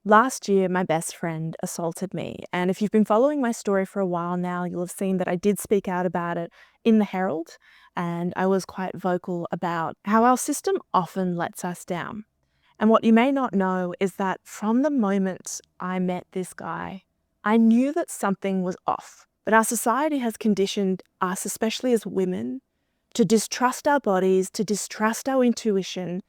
Last year, my best friend assaulted me, and if you've been following my story for a while now, you'll have seen that I did speak out about it in the Herald, and I was quite vocal about how our system often lets us down. And what you may not know is that from the moment I met this guy, I knew that something was off. But our society has conditioned us, especially as women, to distrust our bodies, to distrust our intuition,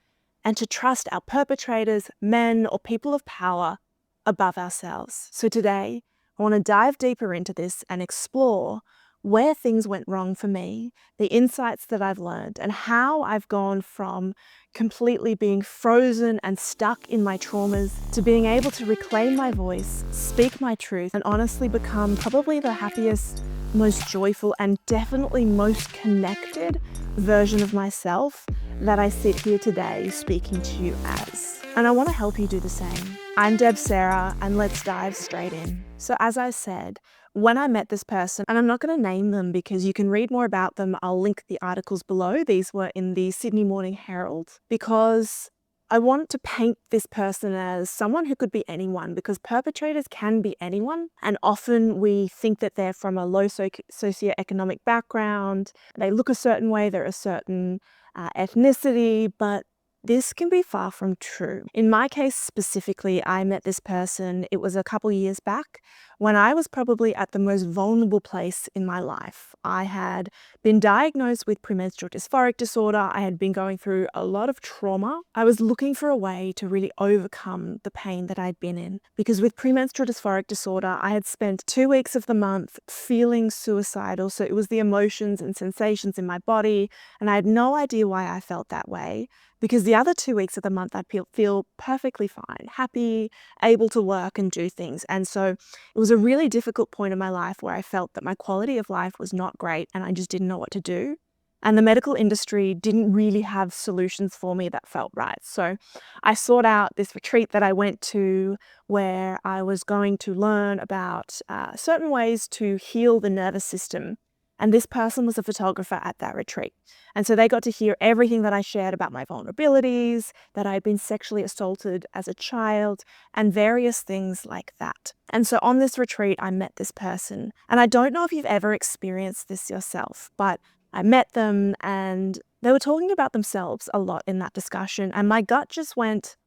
and to trust our perpetrators, men or people of power, above ourselves. So today, I want to dive deeper into this and explore where things went wrong for me, the insights that I've learned, and how I've gone from completely being frozen and stuck in my traumas to being able to reclaim my voice, speak my truth, and honestly become probably the happiest, most joyful, and definitely most connected version of myself that I sit here today speaking to you as. And I want to help you do the same. I'm Deb Sarah, and let's dive straight in. So as I said, when I met this person, and I'm not going to name them because you can read more about them, I'll link the articles below. These were in the Sydney Morning Herald, because I want to paint this person as someone who could be anyone, because perpetrators can be anyone. And often we think that they're from a low socioeconomic background, they look a certain way, they're a certain ethnicity, but this can be far from true. In my case specifically, I met this person, it was a couple years back, when I was probably at the most vulnerable place in my life. I had been diagnosed with premenstrual dysphoric disorder. I had been going through a lot of trauma. I was looking for a way to really overcome the pain that I'd been in. Because with premenstrual dysphoric disorder, I had spent 2 weeks of the month feeling suicidal. So it was the emotions and sensations in my body, and I had no idea why I felt that way. Because the other 2 weeks of the month, I'd feel perfectly fine, happy, able to work and do things. And so it was a really difficult point in my life where I felt that my quality of life was not great and I just didn't know what to do. And the medical industry didn't really have solutions for me that felt right. So I sought out this retreat that I went to where I was going to learn about certain ways to heal the nervous system. And this person was a photographer at that retreat. And so they got to hear everything that I shared about my vulnerabilities, that I had been sexually assaulted as a child, and various things like that. And so on this retreat, I met this person. And I don't know if you've ever experienced this yourself, but I met them and they were talking about themselves a lot in that discussion. And my gut just went,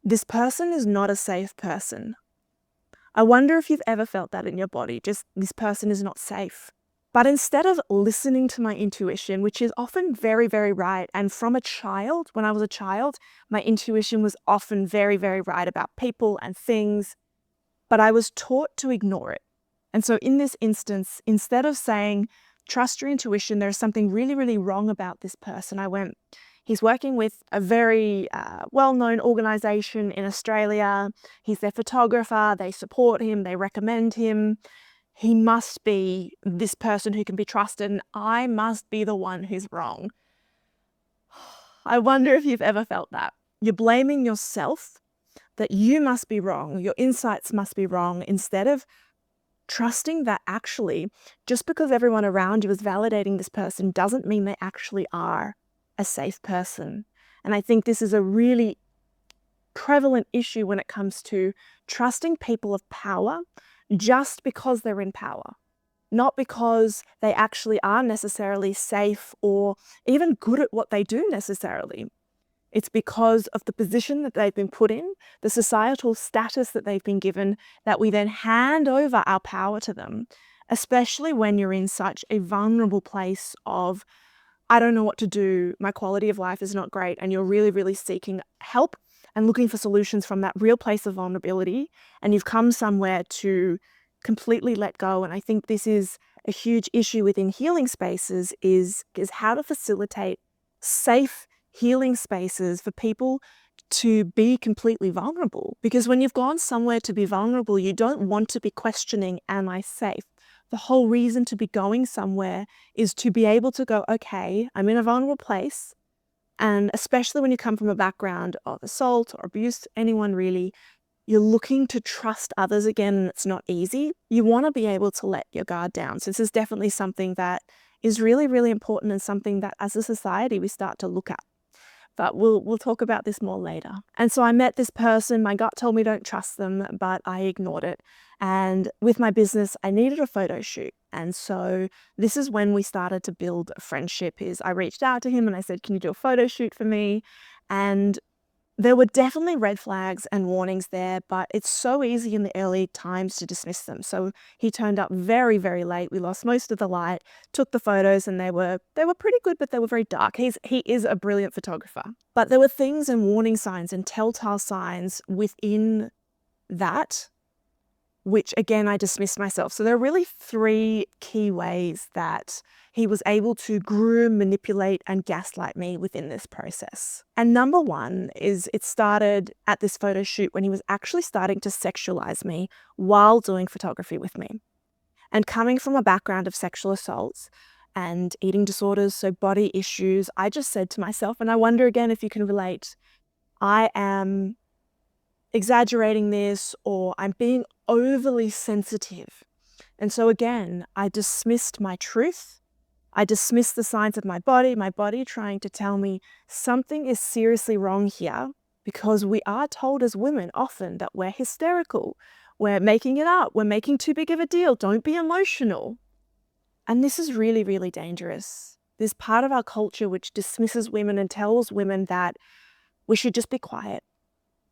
this person is not a safe person. I wonder if you've ever felt that in your body, just this person is not safe. But instead of listening to my intuition, which is often very, very right, and from a child, when I was a child, my intuition was often very, very right about people and things, but I was taught to ignore it. And so in this instance, instead of saying, trust your intuition, there's something really, really wrong about this person, I went, he's working with a very well-known organization in Australia. He's their photographer, they support him, they recommend him. He must be this person who can be trusted, and I must be the one who's wrong. I wonder if you've ever felt that. You're blaming yourself, that you must be wrong, your insights must be wrong, instead of trusting that actually, just because everyone around you is validating this person doesn't mean they actually are a safe person. And I think this is a really prevalent issue when it comes to trusting people of power just because they're in power, not because they actually are necessarily safe or even good at what they do necessarily. It's because of the position that they've been put in, the societal status that they've been given, that we then hand over our power to them, especially when you're in such a vulnerable place of, I don't know what to do, my quality of life is not great, and you're really, really seeking help and looking for solutions from that real place of vulnerability, and you've come somewhere to completely let go. And I think this is a huge issue within healing spaces, is how to facilitate safe healing spaces for people to be completely vulnerable. Because when you've gone somewhere to be vulnerable, you don't want to be questioning, am I safe? The whole reason to be going somewhere is to be able to go, okay, I'm in a vulnerable place. And especially when you come from a background of assault or abuse, anyone really, you're looking to trust others again, and it's not easy. You want to be able to let your guard down. So this is definitely something that is really, really important, and something that as a society we start to look at. but we'll talk about this more later. And so I met this person. My gut told me don't trust them, but I ignored it. And with my business, I needed a photo shoot. And so this is when we started to build a friendship. Is I reached out to him and I said, can you do a photo shoot for me? And there were definitely red flags and warnings there, but it's so easy in the early times to dismiss them. So he turned up very, very late. We lost most of the light, took the photos, and they were pretty good, but they were very dark. He is a brilliant photographer. But there were things and warning signs and telltale signs within that, which again, I dismissed myself. So there are really three key ways that he was able to groom, manipulate, and gaslight me within this process. And number one is it started at this photo shoot when he was actually starting to sexualize me while doing photography with me. And coming from a background of sexual assaults and eating disorders, so body issues, I just said to myself, and I wonder again if you can relate, I am exaggerating this, or I'm being overly sensitive. And so again, I dismissed my truth. I dismissed the signs of my body trying to tell me something is seriously wrong here, because we are told as women often that we're hysterical, we're making it up, we're making too big of a deal, don't be emotional. And this is really, really dangerous. There's part of our culture which dismisses women and tells women that we should just be quiet.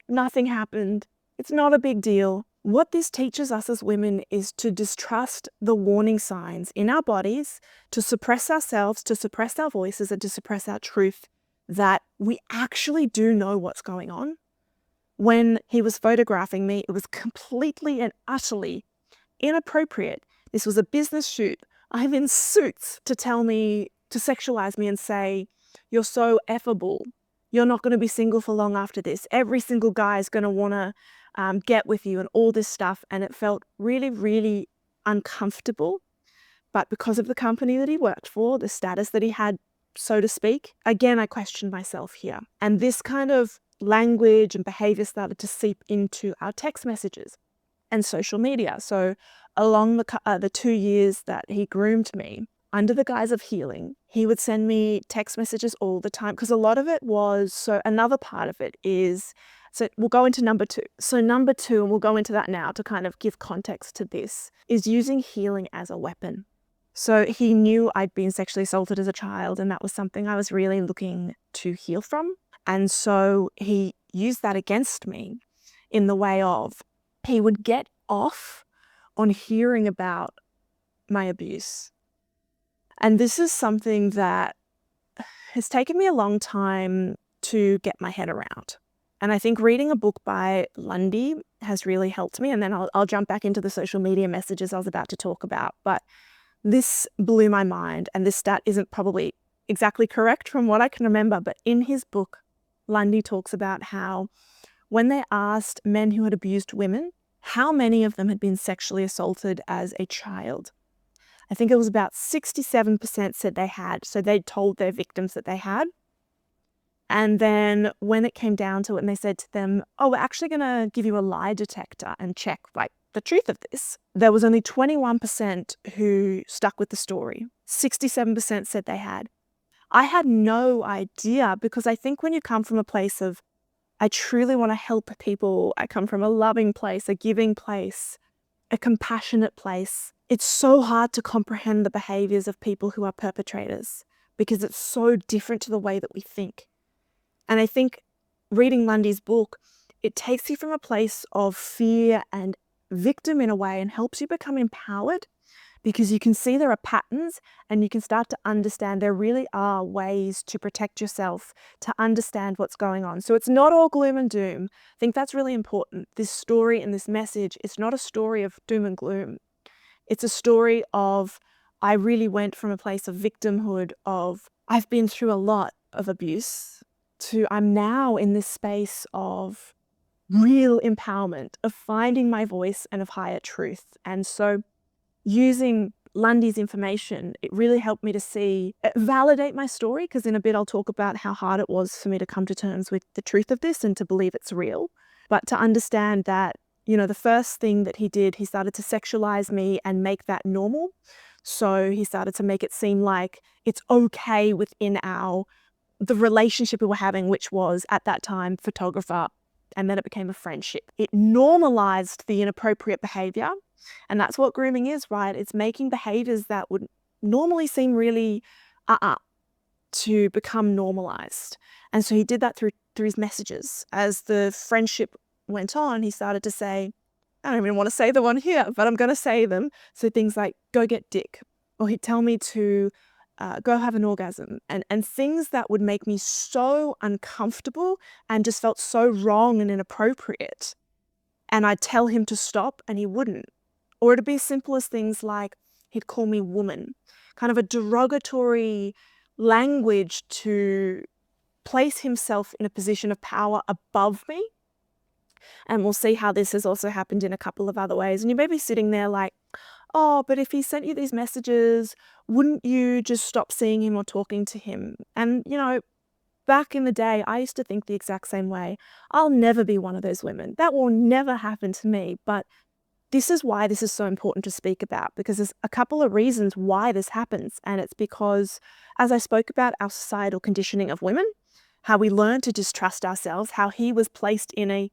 Nothing happened. It's not a big deal. What this teaches us as women is to distrust the warning signs in our bodies, to suppress ourselves, to suppress our voices, and to suppress our truth, that we actually do know what's going on. When he was photographing me, it was completely and utterly inappropriate. This was a business shoot. I'm in suits to tell me, to sexualize me and say, you're so effable. You're not going to be single for long after this. Every single guy is going to want to get with you and all this stuff. And it felt really, really uncomfortable. But because of the company that he worked for, the status that he had, so to speak, again, I questioned myself here. And this kind of language and behavior started to seep into our text messages and social media. So along the 2 years that he groomed me, under the guise of healing, he would send me text messages all the time, because a lot of it was, so another part of it is, so we'll go into number two. So number two, and we'll go into that now to kind of give context to this, is using healing as a weapon. So he knew I'd been sexually assaulted as a child, and that was something I was really looking to heal from. And so he used that against me in the way of, he would get off on hearing about my abuse. And this is something that has taken me a long time to get my head around. And I think reading a book by Lundy has really helped me. And then I'll jump back into the social media messages I was about to talk about. But this blew my mind. And this stat isn't probably exactly correct from what I can remember. But in his book, Lundy talks about how when they asked men who had abused women, how many of them had been sexually assaulted as a child, I think it was about 67% said they had. So they'd told their victims that they had. And then when it came down to it and they said to them, oh, we're actually going to give you a lie detector and check like the truth of this, there was only 21% who stuck with the story. 67% said they had. I had no idea, because I think when you come from a place of, I truly want to help people, I come from a loving place, a giving place, a compassionate place, it's so hard to comprehend the behaviors of people who are perpetrators, because it's so different to the way that we think. And I think reading Lundy's book, it takes you from a place of fear and victim in a way and helps you become empowered, because you can see there are patterns and you can start to understand there really are ways to protect yourself, to understand what's going on. So it's not all gloom and doom. I think that's really important. This story and this message, it's not a story of doom and gloom. It's a story of, I really went from a place of victimhood of, I've been through a lot of abuse, to I'm now in this space of real empowerment, of finding my voice and of higher truth. And so using Lundy's information, it really helped me to see, validate my story, because in a bit I'll talk about how hard it was for me to come to terms with the truth of this and to believe it's real. But to understand that, you know, the first thing that he did, he started to sexualize me and make that normal. So he started to make it seem like it's okay within our the relationship we were having, which was at that time photographer, and then it became a friendship. It normalized the inappropriate behavior. And that's what grooming is, right? It's making behaviors that would normally seem really to become normalized. And so he did that through his messages. As the friendship went on, he started to say, I don't even want to say the one here, but I'm going to say them. So things like, go get dick. Or he'd tell me to go have an orgasm. And things that would make me so uncomfortable and just felt so wrong and inappropriate. And I'd tell him to stop and he wouldn't. Or it'd be as simple as things like he'd call me woman, kind of a derogatory language to place himself in a position of power above me. And we'll see how this has also happened in a couple of other ways. And you may be sitting there like, oh, but if he sent you these messages, wouldn't you just stop seeing him or talking to him? And, back in the day, I used to think the exact same way. I'll never be one of those women. That will never happen to me. But this is why this is so important to speak about, because there's a couple of reasons why this happens. And it's because, as I spoke about, our societal conditioning of women, how we learn to distrust ourselves, how he was placed in a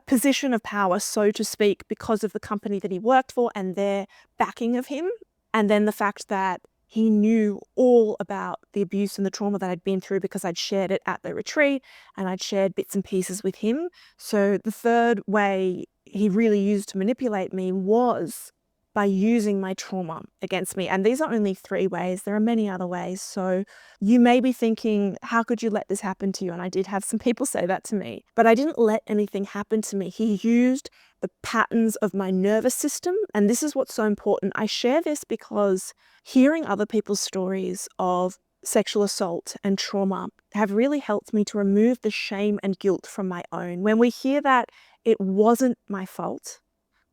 position of power, so to speak, because of the company that he worked for and their backing of him. And then the fact that he knew all about the abuse and the trauma that I'd been through because I'd shared it at the retreat and I'd shared bits and pieces with him. So the third way he really used to manipulate me was by using my trauma against me. And these are only 3 ways. There are many other ways. So you may be thinking, how could you let this happen to you? And I did have some people say that to me, but I didn't let anything happen to me. He used the patterns of my nervous system. And this is what's so important. I share this because hearing other people's stories of sexual assault and trauma have really helped me to remove the shame and guilt from my own. When we hear that it wasn't my fault,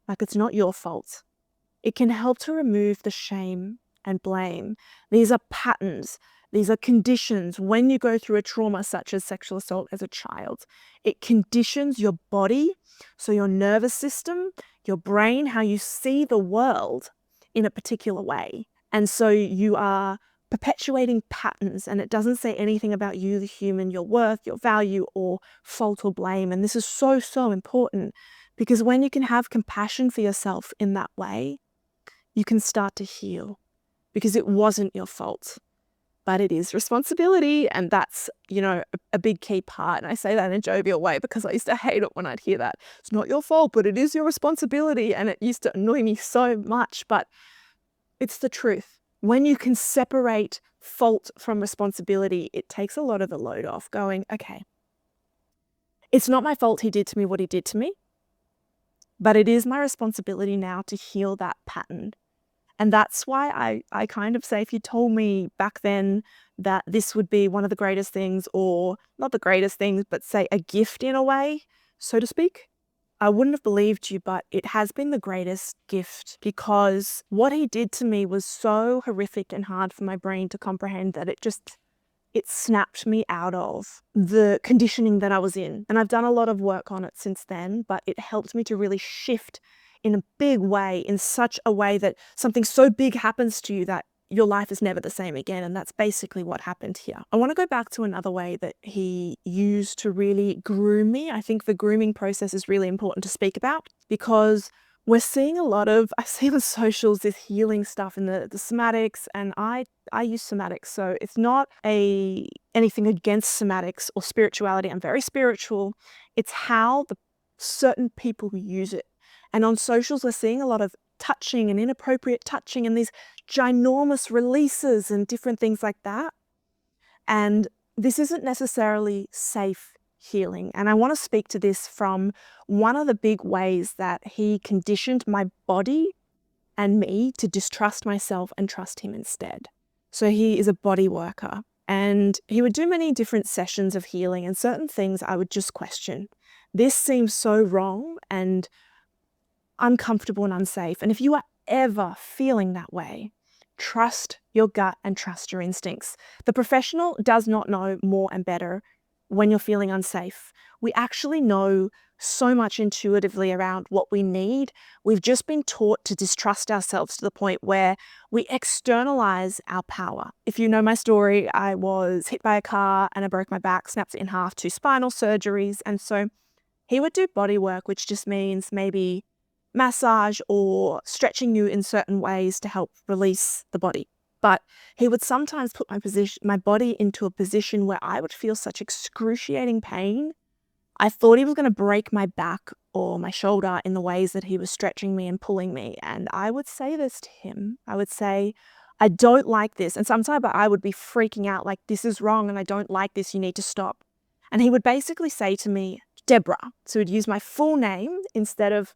like it's not your fault, it can help to remove the shame and blame. These are patterns. These are conditions. When you go through a trauma such as sexual assault as a child, it conditions your body, so your nervous system, your brain, how you see the world in a particular way. And so you are perpetuating patterns, and it doesn't say anything about you, the human, your worth, your value, or fault or blame. And this is so, so important, because when you can have compassion for yourself in that way, you can start to heal, because it wasn't your fault, but it is responsibility. And that's, a big key part. And I say that in a jovial way because I used to hate it when I'd hear that. It's not your fault, but it is your responsibility. And it used to annoy me so much, but it's the truth. When you can separate fault from responsibility, it takes a lot of the load off, going, okay, it's not my fault he did to me what he did to me, but it is my responsibility now to heal that pattern. And that's why I kind of say, if you told me back then that this would be one of the greatest things, or not the greatest things, but say a gift in a way, so to speak, I wouldn't have believed you, but it has been the greatest gift, because what he did to me was so horrific and hard for my brain to comprehend that it snapped me out of the conditioning that I was in. And I've done a lot of work on it since then, but it helped me to really shift in a big way, in such a way that something so big happens to you that your life is never the same again. And that's basically what happened here. I want to go back to another way that he used to really groom me. I think the grooming process is really important to speak about, because we're seeing a lot of, I see on socials, this healing stuff in the somatics, and I use somatics. So it's not anything against somatics or spirituality. I'm very spiritual. It's how the certain people use it. And on socials, we're seeing a lot of touching and inappropriate touching and these ginormous releases and different things like that. And this isn't necessarily safe healing. And I want to speak to this from one of the big ways that he conditioned my body and me to distrust myself and trust him instead. So he is a body worker, and he would do many different sessions of healing, and certain things I would just question. This seems so wrong and uncomfortable and unsafe. And if you are ever feeling that way, trust your gut and trust your instincts. The professional does not know more and better when you're feeling unsafe. We actually know so much intuitively around what we need. We've just been taught to distrust ourselves to the point where we externalize our power. If you know my story, I was hit by a car and I broke my back, snapped it in half, 2 spinal surgeries. And so he would do body work, which just means maybe massage or stretching you in certain ways to help release the body. But he would sometimes put my body into a position where I would feel such excruciating pain. I thought he was going to break my back or my shoulder in the ways that he was stretching me and pulling me. And I would say this to him. I would say, I don't like this. And sometimes I would be freaking out like, this is wrong and I don't like this. You need to stop. And he would basically say to me, Deborah. So he'd use my full name instead of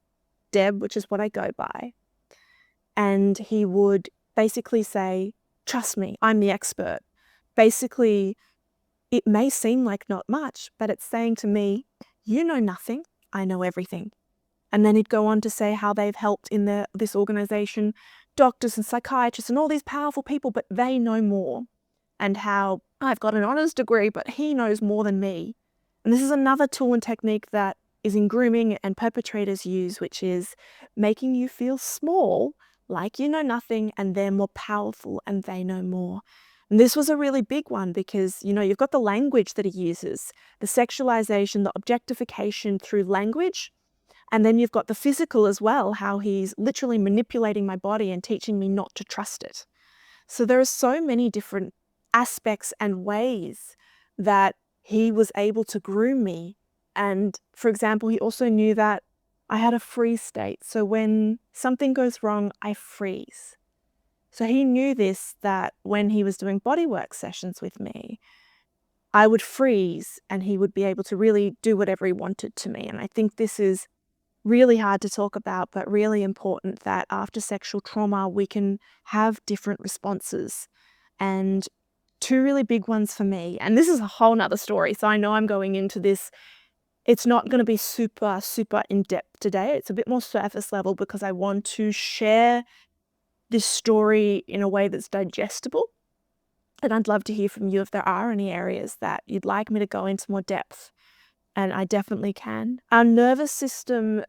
Deb, which is what I go by. And he would basically say, trust me, I'm the expert. Basically, it may seem like not much, but it's saying to me, you know nothing, I know everything. And then he'd go on to say how they've helped in this organization, doctors and psychiatrists and all these powerful people, but they know more. And how I've got an honors degree, but he knows more than me. And this is another tool and technique that is in grooming and perpetrators use, which is making you feel small, like you know nothing, and they're more powerful and they know more. And this was a really big one because, you've got the language that he uses, the sexualization, the objectification through language. And then you've got the physical as well, how he's literally manipulating my body and teaching me not to trust it. So there are so many different aspects and ways that he was able to groom me. And for example, he also knew that I had a freeze state. So when something goes wrong, I freeze. So he knew this, that when he was doing bodywork sessions with me, I would freeze and he would be able to really do whatever he wanted to me. And I think this is really hard to talk about, but really important, that after sexual trauma, we can have different responses. And 2 really big ones for me, and this is a whole nother story, so I know I'm going into this. It's not going to be super, super in-depth today. It's a bit more surface level because I want to share this story in a way that's digestible. And I'd love to hear from you if there are any areas that you'd like me to go into more depth. And I definitely can. Our nervous system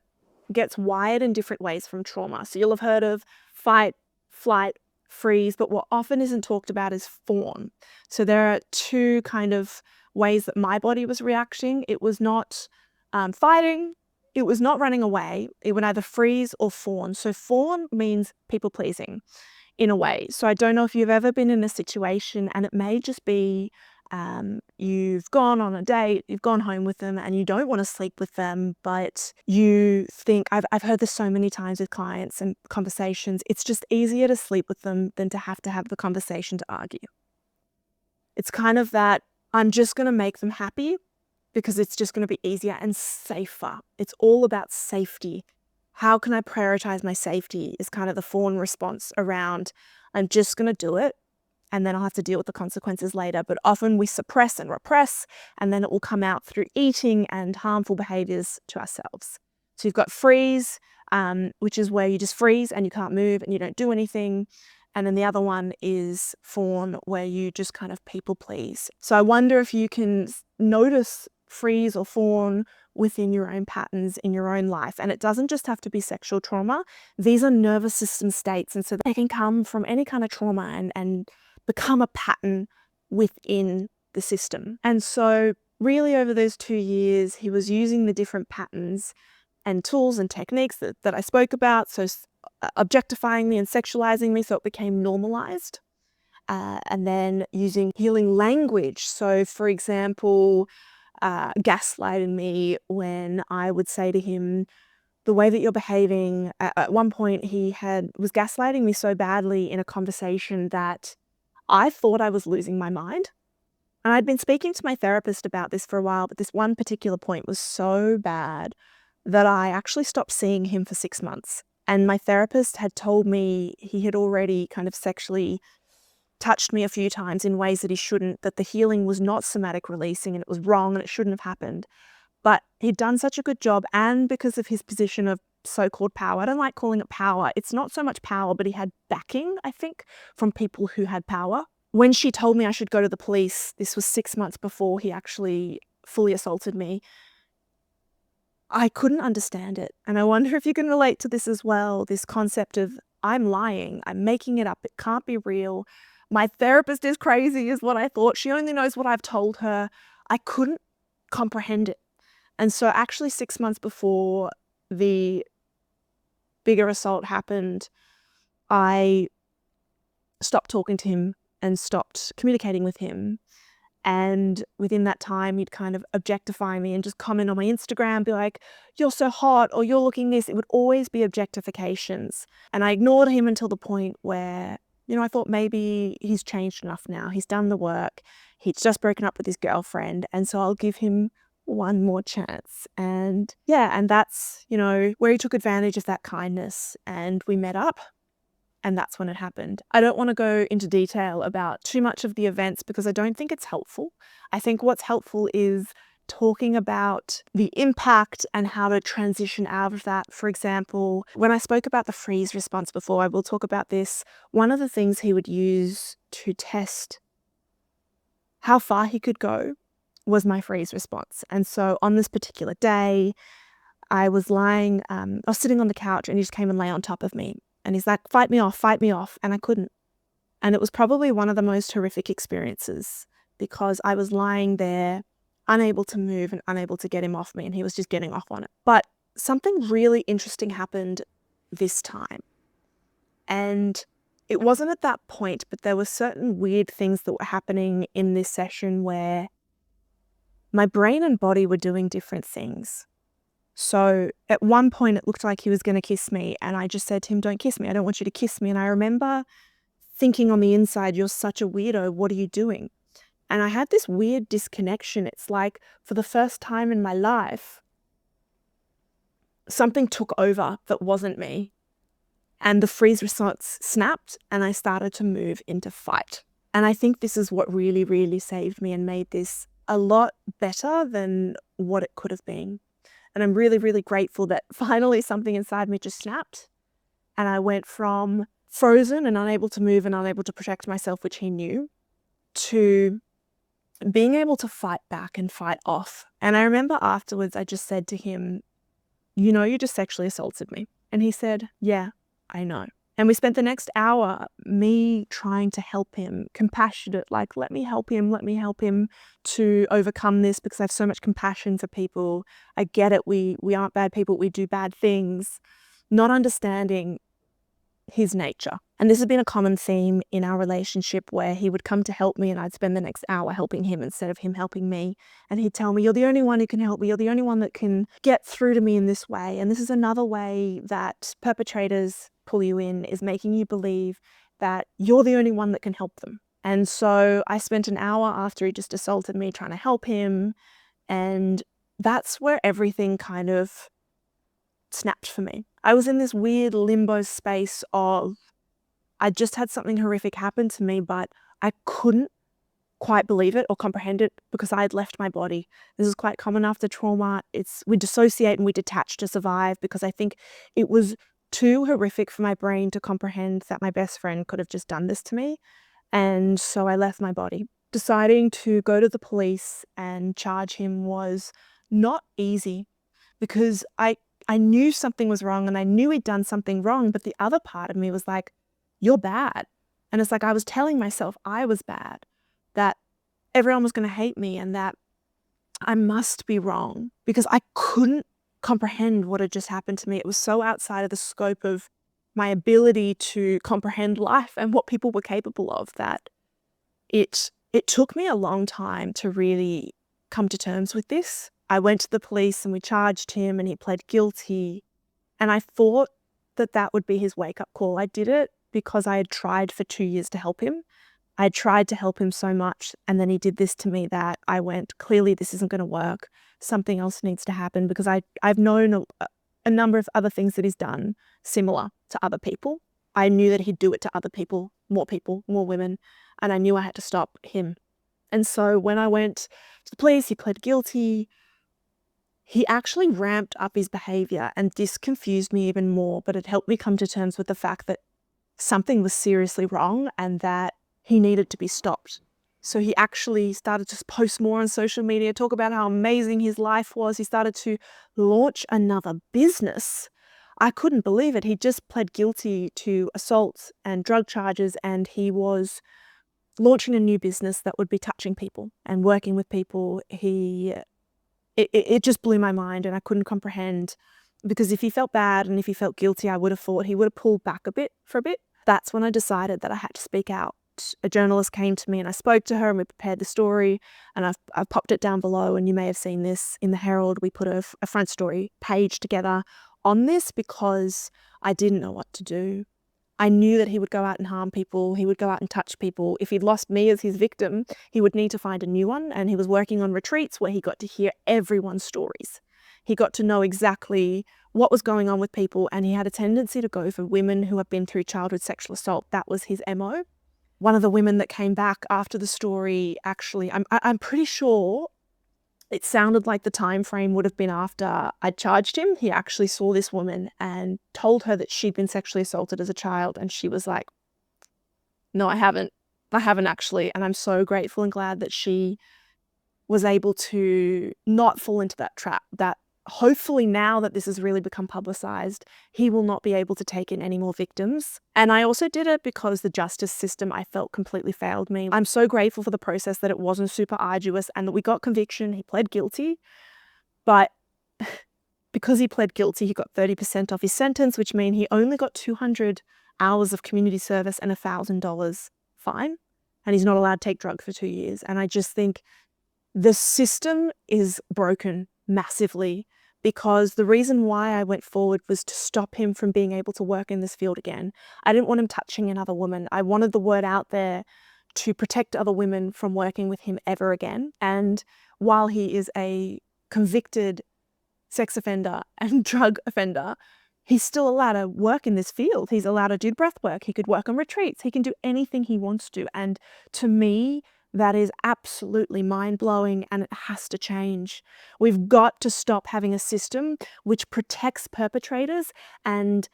gets wired in different ways from trauma. So you'll have heard of fight, flight, freeze, but what often isn't talked about is fawn. So there are 2 kind of ways that my body was reacting. It was not fighting. It was not running away. It would either freeze or fawn. So fawn means people pleasing in a way. So I don't know if you've ever been in a situation, and it may just be you've gone on a date, you've gone home with them and you don't want to sleep with them, but you think, I've heard this so many times with clients and conversations, it's just easier to sleep with them than to have the conversation to argue. It's kind of that, I'm just going to make them happy because it's just going to be easier and safer. It's all about safety. How can I prioritize my safety is kind of the fawn response around, I'm just going to do it and then I'll have to deal with the consequences later. But often we suppress and repress, and then it will come out through eating and harmful behaviors to ourselves. So you've got freeze, which is where you just freeze and you can't move and you don't do anything. And then the other one is fawn, where you just kind of people please. So I wonder if you can notice freeze or fawn within your own patterns in your own life. And it doesn't just have to be sexual trauma. These are nervous system states. And so they can come from any kind of trauma and become a pattern within the system. And so really over those 2 years, he was using the different patterns and tools and techniques that I spoke about. So objectifying me and sexualizing me so it became normalized. And then using healing language. So for example, gaslighting me when I would say to him, the way that you're behaving. At one point he was gaslighting me so badly in a conversation that I thought I was losing my mind. And I'd been speaking to my therapist about this for a while, but this one particular point was so bad that I actually stopped seeing him for 6 months. And my therapist had told me he had already kind of sexually touched me a few times in ways that he shouldn't, that the healing was not somatic releasing and it was wrong and it shouldn't have happened. But he'd done such a good job, and because of his position of so-called power, I don't like calling it power, it's not so much power, but he had backing, I think, from people who had power. When she told me I should go to the police, this was 6 months before he actually fully assaulted me, I couldn't understand it. And I wonder if you can relate to this as well, this concept of I'm lying, I'm making it up, it can't be real. My therapist is crazy is what I thought. She only knows what I've told her. I couldn't comprehend it. And so actually 6 months before the bigger assault happened, I stopped talking to him and stopped communicating with him. And within that time, he'd kind of objectify me and just comment on my Instagram, be like, you're so hot, or you're looking this. It would always be objectifications. And I ignored him until the point where, I thought maybe he's changed enough now. He's done the work. He's just broken up with his girlfriend. And so I'll give him one more chance. And yeah, and that's, where he took advantage of that kindness and we met up. And that's when it happened. I don't want to go into detail about too much of the events because I don't think it's helpful. I think what's helpful is talking about the impact and how to transition out of that. For example, when I spoke about the freeze response before, I will talk about this. One of the things he would use to test how far he could go was my freeze response. And so on this particular day, I was sitting on the couch and he just came and lay on top of me. And he's like, fight me off. And I couldn't. And it was probably one of the most horrific experiences because I was lying there, unable to move and unable to get him off me. And he was just getting off on it. But something really interesting happened this time. And it wasn't at that point, but there were certain weird things that were happening in this session where my brain and body were doing different things. So at one point it looked like he was going to kiss me and I just said to him, don't kiss me. I don't want you to kiss me. And I remember thinking on the inside, you're such a weirdo. What are you doing? And I had this weird disconnection. It's like for the first time in my life, something took over that wasn't me. And the freeze response snapped and I started to move into fight. And I think this is what really, really saved me and made this a lot better than what it could have been. And I'm really, really grateful that finally something inside me just snapped. And I went from frozen and unable to move and unable to protect myself, which he knew, to being able to fight back and fight off. And I remember afterwards, I just said to him, you just sexually assaulted me. And he said, yeah, I know. And we spent the next hour, me trying to help him, compassionate, like, let me help him to overcome this because I have so much compassion for people. I get it. We aren't bad people. We do bad things. Not understanding his nature. And this has been a common theme in our relationship where he would come to help me and I'd spend the next hour helping him instead of him helping me. And he'd tell me, you're the only one who can help me. You're the only one that can get through to me in this way. And this is another way that perpetrators pull you in, is making you believe that you're the only one that can help them. And so I spent an hour after he just assaulted me trying to help him. And that's where everything kind of snapped for me. I was in this weird limbo space of I just had something horrific happen to me, but I couldn't quite believe it or comprehend it because I had left my body. This is quite common after trauma. We dissociate and we detach to survive because I think it was too horrific for my brain to comprehend that my best friend could have just done this to me. And so I left my body. Deciding to go to the police and charge him was not easy because I knew something was wrong and I knew he'd done something wrong, but the other part of me was like, you're bad. And it's like I was telling myself I was bad, that everyone was going to hate me and that I must be wrong because I couldn't comprehend what had just happened to me. It was so outside of the scope of my ability to comprehend life and what people were capable of that it took me a long time to really come to terms with this. I went to the police and we charged him and he pled guilty. And I thought that would be his wake-up call. I did it because I had tried for 2 years to help him. I tried to help him so much and then he did this to me that I went, clearly this isn't going to work. Something else needs to happen because I've known a number of other things that he's done similar to other people. I knew that he'd do it to other people, more women, and I knew I had to stop him. And so when I went to the police, he pled guilty. He actually ramped up his behavior and this confused me even more, but it helped me come to terms with the fact that something was seriously wrong and that he needed to be stopped. So he actually started to post more on social media, talk about how amazing his life was. He started to launch another business. I couldn't believe it. He just pled guilty to assault and drug charges, and he was launching a new business that would be touching people and working with people. It just blew my mind, and I couldn't comprehend, because if he felt bad and if he felt guilty, I would have thought he would have pulled back for a bit. That's when I decided that I had to speak out. A journalist came to me and I spoke to her and we prepared the story, and I've popped it down below, and you may have seen this in the Herald. We put a front story page together on this because I didn't know what to do. I knew that he would go out and harm people. He would go out and touch people. If he'd lost me as his victim, he would need to find a new one. And he was working on retreats where he got to hear everyone's stories. He got to know exactly what was going on with people, and he had a tendency to go for women who have been through childhood sexual assault. That was his MO. One of the women that came back after the story, actually, I'm pretty sure it sounded like the time frame would have been after I'd charged him. He actually saw this woman and told her that she'd been sexually assaulted as a child, and she was like, no, I haven't actually. And I'm so grateful and glad that she was able to not fall into that trap, that hopefully now that this has really become publicized, he will not be able to take in any more victims. And I also did it because the justice system, I felt, completely failed me. I'm so grateful for the process, that it wasn't super arduous and that we got conviction. He pled guilty, but because he pled guilty, he got 30% off his sentence, which means he only got 200 hours of community service and $1,000 fine. And he's not allowed to take drugs for 2 years. And I just think the system is broken massively, because the reason why I went forward was to stop him from being able to work in this field again. I didn't want him touching another woman. I wanted the word out there to protect other women from working with him ever again. And while he is a convicted sex offender and drug offender, he's still allowed to work in this field. He's allowed to do breath work. He could work on retreats. He can do anything he wants to. And to me, that is absolutely mind-blowing, and it has to change. We've got to stop having a system which protects perpetrators and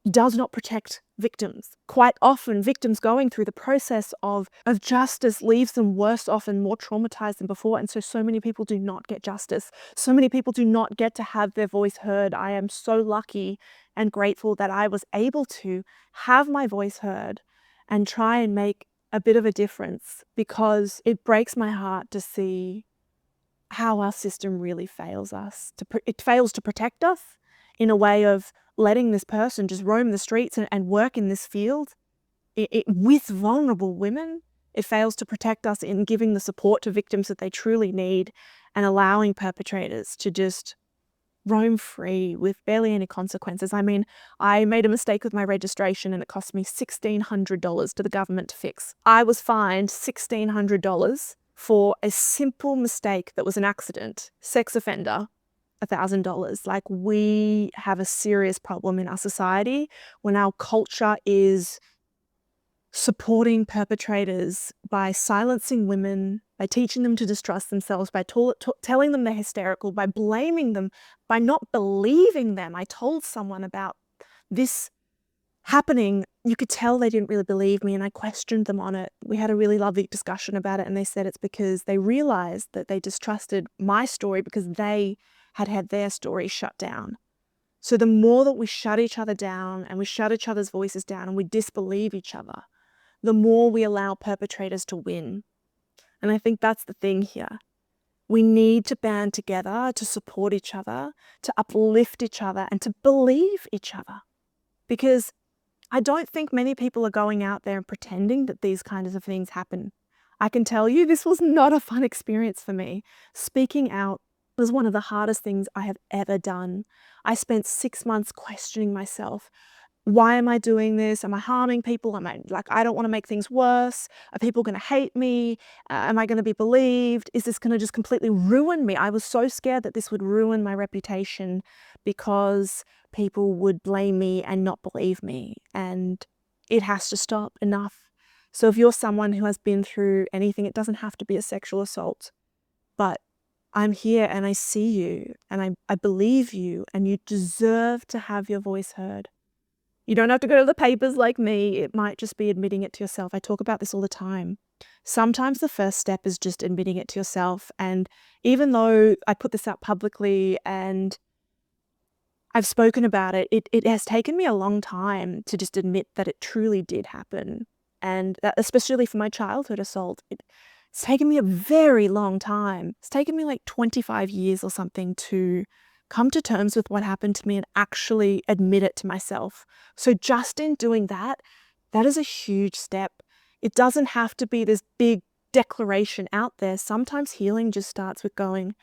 does not protect victims. Quite often, victims going through the process of justice leaves them worse off and more traumatized than before. And so many people do not get justice. So many people do not get to have their voice heard. I am so lucky and grateful that I was able to have my voice heard and try and make a bit of a difference, because it breaks my heart to see how our system really fails us. It fails to protect us in a way of letting this person just roam the streets and work in this field with vulnerable women. It fails to protect us in giving the support to victims that they truly need, and allowing perpetrators to just roam free with barely any consequences. I mean, I made a mistake with my registration and it cost me $1,600 to the government to fix. I was fined $1,600 for a simple mistake that was an accident. Sex offender, $1,000. Like, we have a serious problem in our society when our culture is supporting perpetrators by silencing women, by teaching them to distrust themselves, by telling them they're hysterical, by blaming them, by not believing them. I told someone about this happening. You could tell they didn't really believe me, and I questioned them on it. We had a really lovely discussion about it, and they said it's because they realized that they distrusted my story because they had had their story shut down. So the more that we shut each other down and we shut each other's voices down and we disbelieve each other, the more we allow perpetrators to win. And I think that's the thing here. We need to band together to support each other, to uplift each other, and to believe each other. Because I don't think many people are going out there and pretending that these kinds of things happen. I can tell you this was not a fun experience for me. Speaking out was one of the hardest things I have ever done. I spent 6 months questioning myself. Why am I doing this? Am I harming people? I don't want to make things worse. Are people going to hate me? Am I going to be believed? Is this going to just completely ruin me? I was so scared that this would ruin my reputation because people would blame me and not believe me. And it has to stop. Enough. So if you're someone who has been through anything, it doesn't have to be a sexual assault, but I'm here and I see you and I believe you, and you deserve to have your voice heard. You don't have to go to the papers like me. It might just be admitting it to yourself. I talk about this all the time. Sometimes the first step is just admitting it to yourself. And even though I put this out publicly and I've spoken about it, it has taken me a long time to just admit that it truly did happen. And that, especially for my childhood assault, it's taken me a very long time. It's taken me like 25 years or something to come to terms with what happened to me and actually admit it to myself. So just in doing that, that is a huge step. It doesn't have to be this big declaration out there. Sometimes healing just starts with going,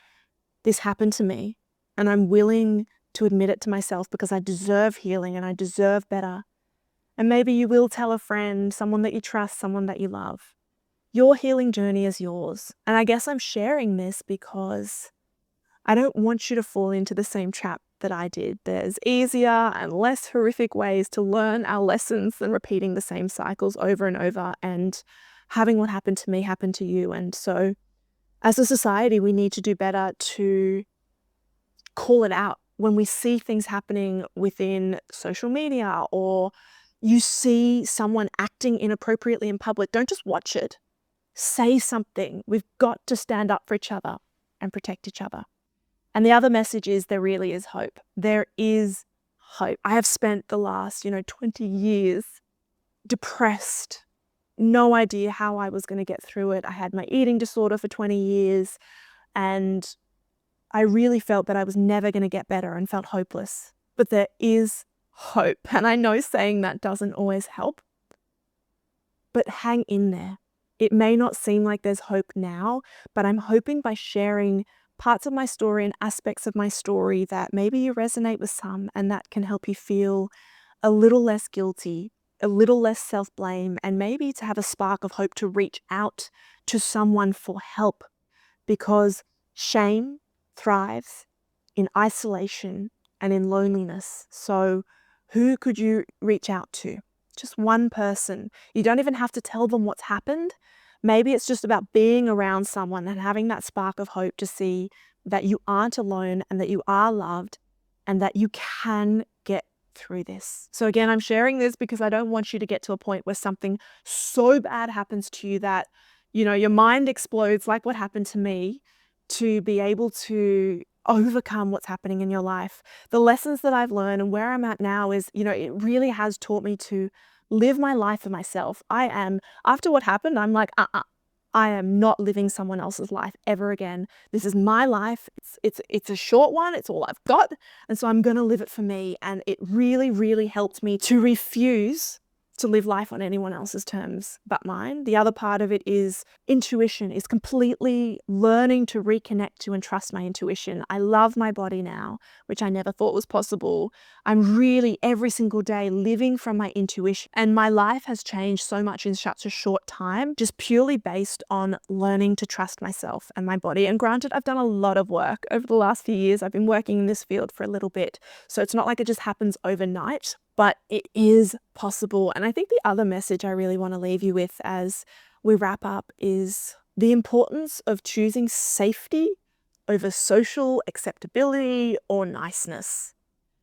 this happened to me, and I'm willing to admit it to myself because I deserve healing and I deserve better. And maybe you will tell a friend, someone that you trust, someone that you love. Your healing journey is yours. And I guess I'm sharing this because I don't want you to fall into the same trap that I did. There's easier and less horrific ways to learn our lessons than repeating the same cycles over and over and having what happened to me happen to you. And so as a society, we need to do better to call it out when we see things happening within social media or you see someone acting inappropriately in public. Don't just watch it. Say something. We've got to stand up for each other and protect each other. And the other message is there really is hope. There is hope. I have spent the last, 20 years depressed, no idea how I was going to get through it. I had my eating disorder for 20 years and I really felt that I was never going to get better and felt hopeless. But there is hope. And I know saying that doesn't always help, but hang in there. It may not seem like there's hope now, but I'm hoping by sharing parts of my story and aspects of my story that maybe you resonate with some and that can help you feel a little less guilty, a little less self-blame, and maybe to have a spark of hope to reach out to someone for help, because shame thrives in isolation and in loneliness. So who could you reach out to? Just one person. You don't even have to tell them what's happened. Maybe it's just about being around someone and having that spark of hope to see that you aren't alone and that you are loved and that you can get through this. So again, I'm sharing this because I don't want you to get to a point where something so bad happens to you that, your mind explodes like what happened to me, to be able to overcome what's happening in your life. The lessons that I've learned and where I'm at now is, it really has taught me to live my life for myself. After what happened, I'm like, I am not living someone else's life ever again. This is my life. It's a short one. It's all I've got. And so I'm going to live it for me. And it really, really helped me to refuse to live life on anyone else's terms but mine. The other part of it is intuition, is completely learning to reconnect to and trust my intuition. I love my body now, which I never thought was possible. I'm really every single day living from my intuition, and my life has changed so much in such a short time, just purely based on learning to trust myself and my body. And granted, I've done a lot of work over the last few years. I've been working in this field for a little bit, so it's not like it just happens overnight, but it is possible. And I think the other message I really want to leave you with as we wrap up is the importance of choosing safety over social acceptability or niceness.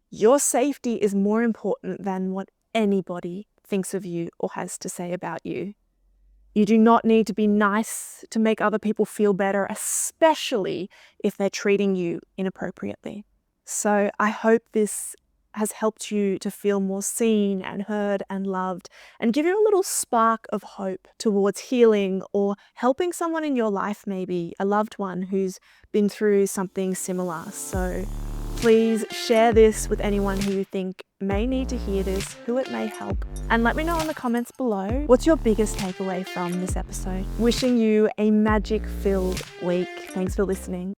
Your safety is more important than what anybody thinks of you or has to say about you. You do not need to be nice to make other people feel better, especially if they're treating you inappropriately. So I hope this has helped you to feel more seen and heard and loved, and give you a little spark of hope towards healing or helping someone in your life, maybe a loved one who's been through something similar. So please share this with anyone who you think may need to hear this, who it may help, and let me know in the comments below what's your biggest takeaway from this episode. Wishing you a magic-filled week. Thanks for listening.